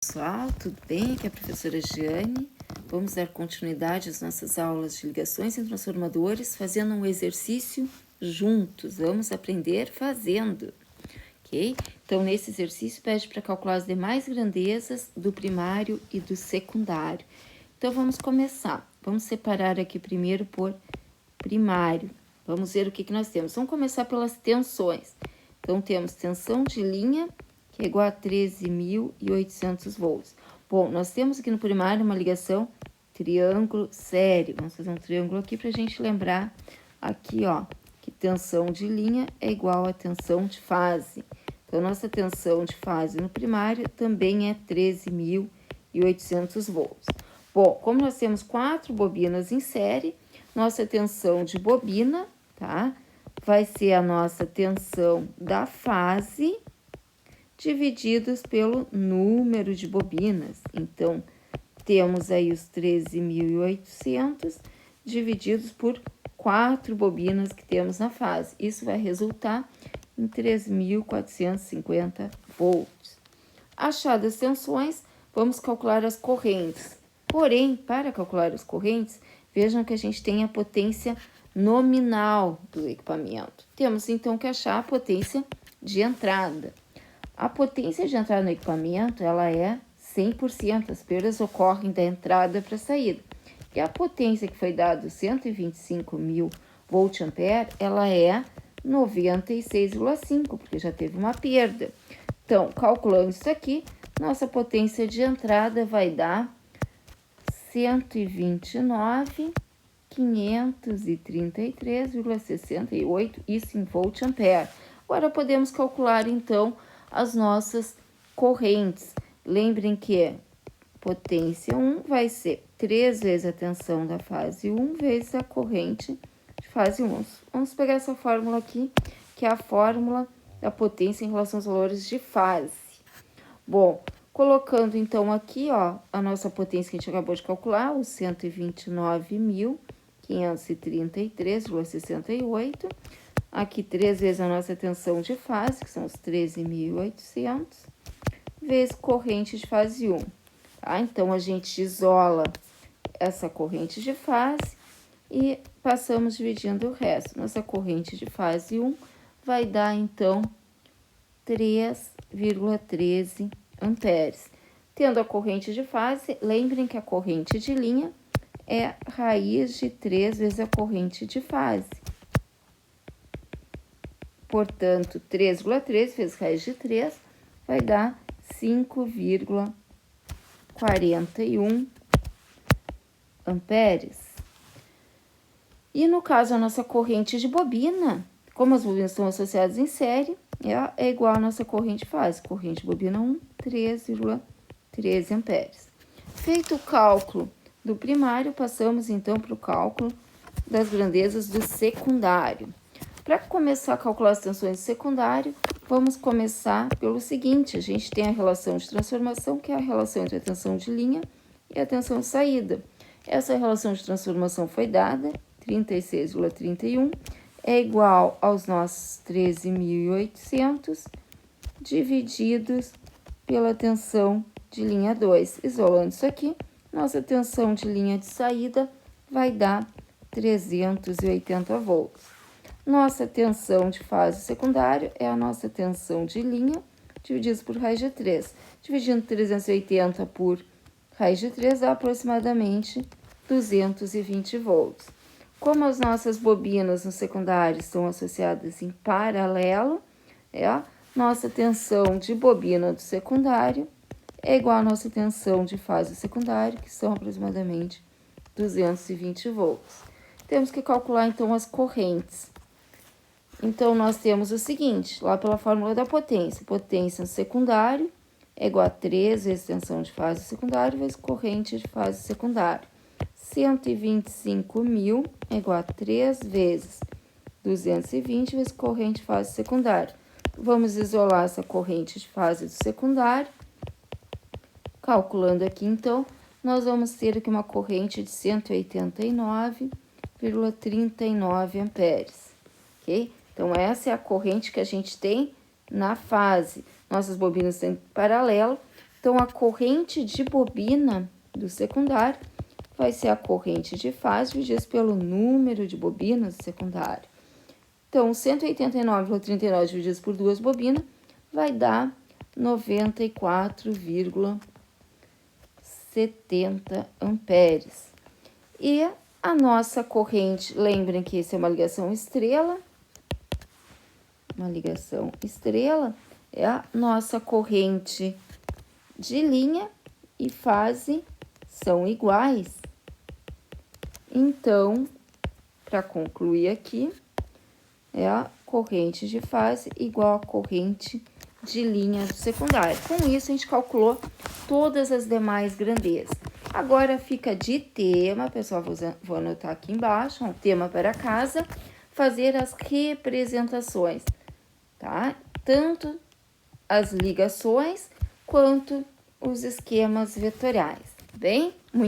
Pessoal, tudo bem? Aqui é a professora Giane. Vamos dar continuidade às nossas aulas de ligações em transformadores, fazendo um exercício juntos. Vamos aprender fazendo, ok? Então, nesse exercício, pede para calcular as demais grandezas do primário e do secundário. Então, vamos começar. Vamos separar aqui primeiro por primário. Vamos ver o que nós temos. Vamos começar pelas tensões. Então, temos tensão de linha, que é igual a 13.800 volts. Bom, nós temos aqui no primário uma ligação triângulo sério. Vamos fazer um triângulo aqui para a gente lembrar aqui, ó, que tensão de linha é igual a tensão de fase. Então, nossa tensão de fase no primário também é 13.800 volts. Bom, como nós temos 4 bobinas em série, nossa tensão de bobina, tá? Vai ser a nossa tensão da fase divididos pelo número de bobinas. Então, temos aí os 13.800 divididos por 4 bobinas que temos na fase. Isso vai resultar em 3.450 volts. Achadas as tensões, vamos calcular as correntes. Porém, para calcular as correntes, vejam que a gente tem a potência nominal do equipamento. Temos, então, que achar a potência de entrada. A potência de entrada no equipamento, ela é 100%, as perdas ocorrem da entrada para a saída. E a potência que foi dada, 125.000 volt-ampere, ela é 96,5, porque já teve uma perda. Então, calculando isso aqui, nossa potência de entrada vai dar 129.533,68, isso em volt-ampere. Agora, podemos calcular, então, as nossas correntes. Lembrem que potência 1 vai ser 3 vezes a tensão da fase 1 vezes a corrente de fase 1. Vamos pegar essa fórmula aqui, que é a fórmula da potência em relação aos valores de fase. Bom, colocando então aqui, ó, a nossa potência que a gente acabou de calcular, os 129.533,68. Aqui 3 vezes a nossa tensão de fase, que são os 13.800, vezes corrente de fase 1. Tá? Então, a gente isola essa corrente de fase e passamos dividindo o resto. Nossa corrente de fase 1 vai dar, então, 3,13 amperes. Tendo a corrente de fase, lembrem que a corrente de linha é raiz de 3 vezes a corrente de fase. Portanto, 3,3 vezes raiz de 3 vai dar 5,41 amperes. E no caso, a nossa corrente de bobina, como as bobinas estão associadas em série, é igual à nossa corrente de fase. Corrente de bobina 1, 3,13 amperes. Feito o cálculo do primário, passamos então para o cálculo das grandezas do secundário. Para começar a calcular as tensões do secundário, vamos começar pelo seguinte: a gente tem a relação de transformação, que é a relação entre a tensão de linha e a tensão de saída. Essa relação de transformação foi dada, 36,31, é igual aos nossos 13.800 divididos pela tensão de linha 2. Isolando isso aqui, nossa tensão de linha de saída vai dar 380 volts. Nossa tensão de fase secundária é a nossa tensão de linha, divididos por raiz de 3. Dividindo 380 por raiz de 3 dá aproximadamente 220 volts. Como as nossas bobinas no secundário estão associadas em paralelo, nossa tensão de bobina do secundário é igual à nossa tensão de fase secundária, que são aproximadamente 220 volts. Temos que calcular, então, as correntes. Então, nós temos o seguinte, lá pela fórmula da potência. Potência no secundário é igual a 3 vezes tensão de fase secundária vezes corrente de fase secundária. 125.000 é igual a 3 vezes 220 vezes corrente de fase secundária. Vamos isolar essa corrente de fase do secundário. Calculando aqui, então, nós vamos ter aqui uma corrente de 189,39 amperes, ok? Então, essa é a corrente que a gente tem na fase. Nossas bobinas estão em paralelo, Então, a corrente de bobina do secundário vai ser a corrente de fase dividido pelo número de bobinas do secundário. Então, 189,39 divididos por 2 bobinas vai dar 94,70 amperes. E a nossa corrente, lembrem que isso é uma ligação estrela. Uma ligação estrela é a nossa corrente de linha e fase são iguais. Então, para concluir aqui, é a corrente de fase igual à corrente de linha do secundário. Com isso, a gente calculou todas as demais grandezas. Agora fica de tema, pessoal, vou anotar aqui embaixo, um tema para casa, fazer as representações, tá? Tanto as ligações quanto os esquemas vetoriais, bem?